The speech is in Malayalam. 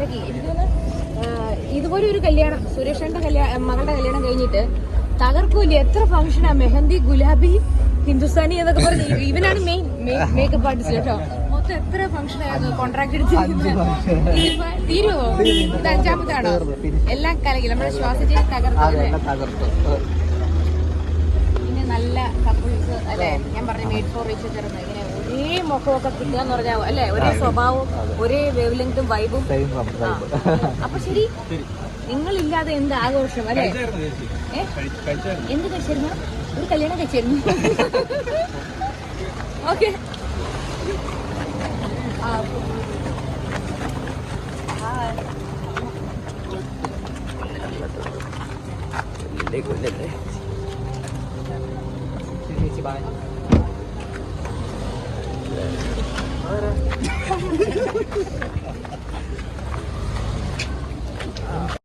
കലക്കി. എനിക്ക് തോന്നുന്നു ഇതുപോലെ ഒരു കല്യാണം സുരേഷന്റെ മകളുടെ കല്യാണം കഴിഞ്ഞിട്ട് തകർക്കൂല. എത്ര ഫംഗ്ഷനാ, മെഹന്തി, ഗുലാബി, ഹിന്ദുസ്ഥാനി എന്നൊക്കെ പറഞ്ഞ് ഇവനാണ് മെയിൻ മേക്കപ്പ് ആർട്ടിസ്റ്റ് കേട്ടോ. മൊത്തം എത്ര ഫംഗ്ഷൻ ആയിരുന്നു കോൺട്രാക്ട് എടുത്തിരിക്കുന്നത്. തീരുവോ? ഇത് 5ാമതാണോ? എല്ലാം കലക്കി. നമ്മുടെ ശ്വാസത്തെ തകർത്തു. പിന്നെ നല്ല കപ്പിൾസ് അല്ലെ, ഞാൻ പറഞ്ഞ മെയ്ഡ് ഫോർ ഈച്ച് അതർ. ഇങ്ങനെ ഒരേ മുഖമൊക്കെ കിട്ടുക എന്ന് പറഞ്ഞാൽ അല്ലെ, ഒരേ സ്വഭാവവും ഒരേ വേവ് ലെങ്തും വൈബും. അപ്പൊ ശരി, നിങ്ങളില്ലാതെ എന്ത് ആഘോഷം അല്ലെ? എന്ത് കഴിച്ചിരുന്നു? ഒരു കല്യാണം കഴിച്ചിരുന്നു. ഓക്കെ. ബൈ.